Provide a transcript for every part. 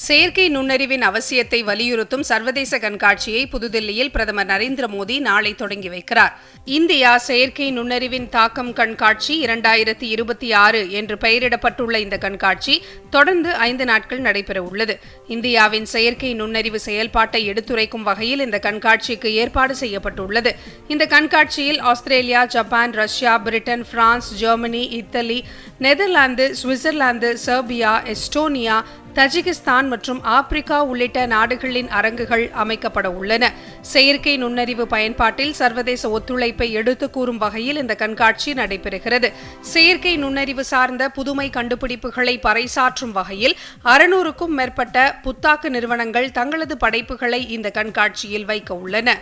செயற்கை நுண்ணறிவின் அவசியத்தை வலியுறுத்தும் சர்வதேச கண்காட்சியை புதுதில்லியில் பிரதமர் நரேந்திர மோடி நாளை தொடங்கி வைக்கிறார். இந்தியா செயற்கை நுண்ணறிவின் தாக்கம் கண்காட்சி 2026 என்று பெயரிடப்பட்டுள்ள இந்த கண்காட்சி தொடர்ந்து 5 நாட்கள் நடைபெறவுள்ளது. இந்தியாவின் செயற்கை நுண்ணறிவு செயல்பாட்டை எடுத்துரைக்கும் வகையில் இந்த கண்காட்சிக்கு ஏற்பாடு செய்யப்பட்டுள்ளது. இந்த கண்காட்சியில் Australia, Japan, Russia, Britain, France, Germany, Italy, Netherlands, Switzerland, Serbia, Estonia, Tajikistan மற்றும் ஆப்பிரிக்கா உள்ளிட்ட நாடுகளின் அரங்குகள் அமைக்கப்பட உள்ளன. செயற்கை நுண்ணறிவு பயன்பாட்டில் சர்வதேச ஒத்துழைப்பை எடுத்துக் கூறும் வகையில் இந்த கண்காட்சி நடைபெறுகிறது. செயற்கை நுண்ணறிவு சார்ந்த புதுமை கண்டுபிடிப்புகளை பறைசாற்றும் வகையில் 600க்கும் மேற்பட்ட புத்தாக்க நிறுவனங்கள் தங்களது படைப்புகளை இந்த கண்காட்சியில் வைக்க உள்ளன.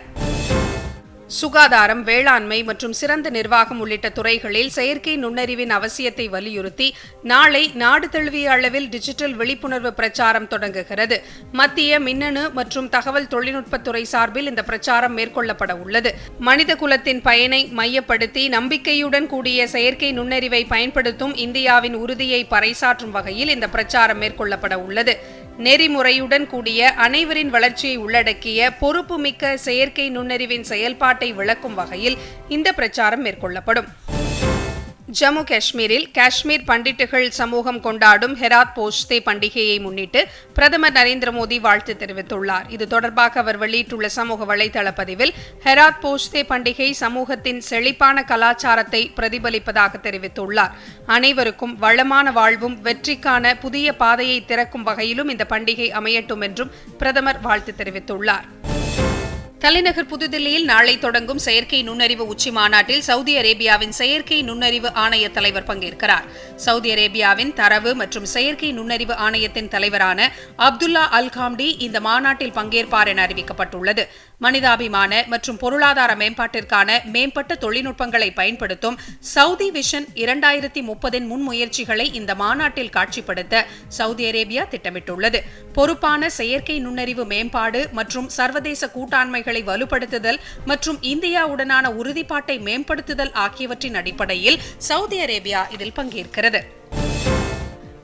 சுகாதாரம், வேளாண்மை மற்றும் சிறந்த நிர்வாகம் உள்ளிட்ட துறைகளில் செயற்கை நுண்ணறிவின் அவசியத்தை வலியுறுத்தி நாளை நாடு தழுவிய அளவில் டிஜிட்டல் விழிப்புணர்வு பிரச்சாரம் தொடங்குகிறது. மத்திய மின்னணு மற்றும் தகவல் தொழில்நுட்பத்துறை சார்பில் இந்த பிரச்சாரம் மேற்கொள்ளப்பட உள்ளது. மனித குலத்தின் பயனை மையப்படுத்தி நம்பிக்கையுடன் கூடிய செயற்கை நுண்ணறிவை பயன்படுத்தும் இந்தியாவின் உறுதியை பறைசாற்றும் வகையில் இந்த பிரச்சாரம் மேற்கொள்ளப்பட உள்ளது. நெறிமுறையுடன் கூடிய அனைவரின் வளர்ச்சியை உள்ளடக்கிய பொறுப்புமிக்க செயற்கை நுண்ணறிவின் செயல்பாட்டை விளக்கும் வகையில் இந்த பிரச்சாரம் மேற்கொள்ளப்படும். ஜம்மு காஷ்மீரில் காஷ்மீர் பண்டிட்டுகள் சமூகம் கொண்டாடும் ஹெராத் போஷ்தே பண்டிகையை முன்னிட்டு பிரதமர் நரேந்திர மோடி வாழ்த்து தெரிவித்துள்ளார். இது தொடர்பாக அவர் வெளியிட்டுள்ள சமூக வலைதள பதிவில் ஹெராத் போஷ்தே பண்டிகை சமூகத்தின் செழிப்பான கலாச்சாரத்தை பிரதிபலிப்பதாக தெரிவித்துள்ளார். அனைவருக்கும் வளமான வாழ்வும் வெற்றிக்கான புதிய பாதையை திறக்கும் வகையிலும் இந்த பண்டிகை அமையட்டும் என்றும் பிரதமர் வாழ்த்து தெரிவித்துள்ளார். தலைநகர் புதுதில்லியில் நாளை தொடங்கும் செயற்கை நுண்ணறிவு உச்சி மாநாட்டில் சவுதி அரேபியாவின் செயற்கை நுண்ணறிவு ஆணைய தலைவர் பங்கேற்கிறார். சவுதி அரேபியாவின் தரவு மற்றும் செயற்கை நுண்ணறிவு ஆணையத்தின் தலைவரான அப்துல்லா அல் காம்டி இந்த மாநாட்டில் பங்கேற்பார் என அறிவிக்கப்பட்டுள்ளது. மனிதாபிமான மற்றும் பொருளாதார மேம்பாட்டிற்கான மேம்பட்ட தொழில்நுட்பங்களை பயன்படுத்தும் சவுதி விஷன் 2030 முன்முயற்சிகளை இந்த மாநாட்டில் காட்சிப்படுத்த சவுதி அரேபியா திட்டமிட்டுள்ளது. பொறுப்பான செயற்கை நுண்ணறிவு மேம்பாடு மற்றும் சர்வதேச கூட்டாண்மைகளை வலுப்படுத்துதல் மற்றும் இந்தியாவுடனான உறுதிப்பாட்டை மேம்படுத்துதல் ஆகியவற்றின் அடிப்படையில் சவுதி அரேபியா இதில் பங்கேற்கிறது.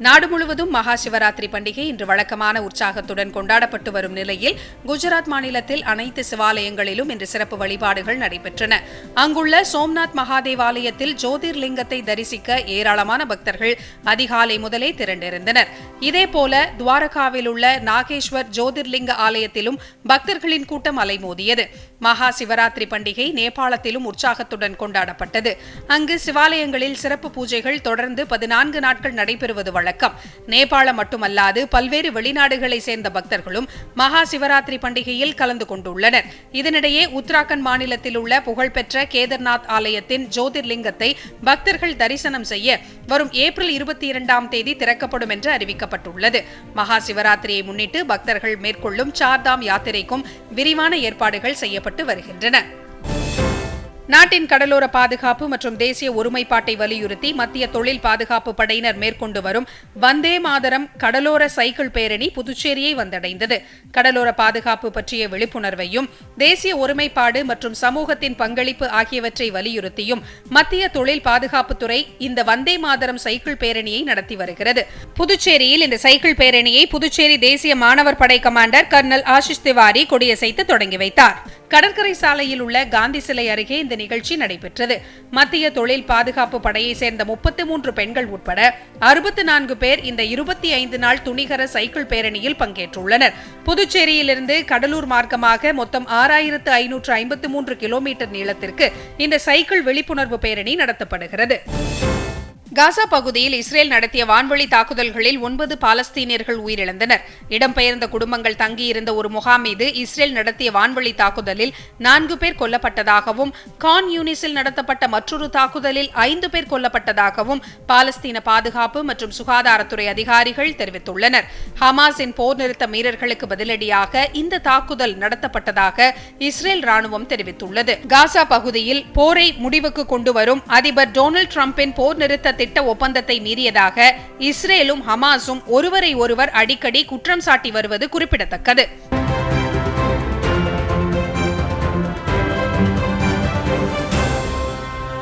நாடு முழுவதும் மகா சிவராத்திரி பண்டிகை இன்று வழக்கமான உற்சாகத்துடன் கொண்டாடப்பட்டு வரும் நிலையில் குஜராத் மாநிலத்தில் அனைத்து சிவாலயங்களிலும் இன்று சிறப்பு வழிபாடுகள் நடைபெற்றன. அங்குள்ள சோம்நாத் மகாதேவாலயத்தில் ஜோதிர்லிங்கத்தை தரிசிக்க ஏராளமான பக்தர்கள் அதிகாலை முதலே திரண்டிருந்தனர். இதேபோல துவாரகாவில் உள்ள நாகேஸ்வர் ஜோதிர்லிங்க ஆலயத்திலும் பக்தர்களின் கூட்டம் அலைமோதியது. மகா சிவராத்திரி பண்டிகை நேபாளத்திலும் உற்சாகத்துடன் கொண்டாடப்பட்டது. அங்கு சிவாலயங்களில் சிறப்பு பூஜைகள் தொடர்ந்து 14 நாட்கள் நடைபெறுவது வழக்கம். நேபாளம் மட்டுமல்லாது பல்வேறு வெளிநாடுகளை சேர்ந்த பக்தர்களும் மகா சிவராத்திரி பண்டிகையில் கலந்து கொண்டுள்ளனர். இதனிடையே உத்தராகண்ட் மாநிலத்தில் உள்ள புகழ்பெற்ற கேதர்நாத் ஆலயத்தின் ஜோதிர்லிங்கத்தை பக்தர்கள் தரிசனம் செய்ய வரும் ஏப்ரல் 22ஆம் தேதி திறக்கப்படும் என்று அறிவிக்கப்பட்டுள்ளது. மகா சிவராத்திரியை முன்னிட்டு பக்தர்கள் மேற்கொள்ளும் சார்தாம் யாத்திரைக்கும் விரிவான ஏற்பாடுகள் செய்யப்பட்டு வருகின்றன. நாட்டின் கடலோர பாதுகாப்பு மற்றும் தேசிய ஒருமைப்பாட்டை வலியுறுத்தி மத்திய தொழில் பாதுகாப்பு படையினர் மேற்கொண்டு வரும் வந்தே மாதரம் கடலோர சைக்கிள் பேரணி புதுச்சேரியை வந்தடைந்தது. கடலோர பாதுகாப்பு பற்றிய விழிப்புணர்வையும் தேசிய ஒருமைப்பாடு மற்றும் சமூகத்தின் பங்களிப்பு ஆகியவற்றை வலியுறுத்தியும் மத்திய தொழில் பாதுகாப்புத்துறை இந்த வந்தே மாதரம் சைக்கிள் பேரணியை நடத்தி வருகிறது. புதுச்சேரியில் இந்த சைக்கிள் பேரணியை புதுச்சேரி தேசிய மாணவர் படை கமாண்டர் கர்னல் ஆஷிஷ் திவாரி கொடியசைத்து தொடங்கி வைத்தார். கடற்கரை சாலையில் உள்ள காந்தி சிலை அருகே இந்த நிகழ்ச்சி நடைபெற்றது. மத்திய தொழில் பாதுகாப்பு படையை சேர்ந்த 33 பெண்கள் உட்பட 64 பேர் இந்த 25 நாள் துணிகர சைக்கிள் பேரணியில் பங்கேற்றுள்ளனர். புதுச்சேரியிலிருந்து கடலூர் மார்க்கமாக மொத்தம் 6553 கிலோமீட்டர் நீளத்திற்கு இந்த சைக்கிள் விழிப்புணர்வு பேரணி நடத்தப்படுகிறது. காசா பகுதியில் இஸ்ரேல் நடத்திய வான்வழி தாக்குதல்களில் 9 பாலஸ்தீனியர்கள் உயிரிழந்தனர். இடம்பெயர்ந்த குடும்பங்கள் தங்கியிருந்த ஒரு முகாம் மீது இஸ்ரேல் நடத்திய வான்வழி தாக்குதலில் 4 பேர் கொல்லப்பட்டதாகவும் கான் யூனிஸில் நடத்தப்பட்ட மற்றொரு தாக்குதலில் 5 பேர் கொல்லப்பட்டதாகவும் பாலஸ்தீன பாதுகாப்பு மற்றும் சுகாதாரத்துறை அதிகாரிகள் தெரிவித்துள்ளனர். ஹமாஸின் போர் நிறுத்த மீறல்களுக்கு பதிலடியாக இந்த தாக்குதல் நடத்தப்பட்டதாக இஸ்ரேல் ராணுவம் தெரிவித்துள்ளது. காசா பகுதியில் போரை முடிவுக்கு கொண்டு வரும் அதிபர் டொனால்டு டிரம்பின் போர் நிறுத்த திட்ட ஒப்பந்தத்தை மீறியதாக இஸ்ரேலும் ஹமாஸும் ஒருவரை ஒருவர் அடிக்கடி குற்றம் சாட்டி வருவது குறிப்பிடத்தக்கது.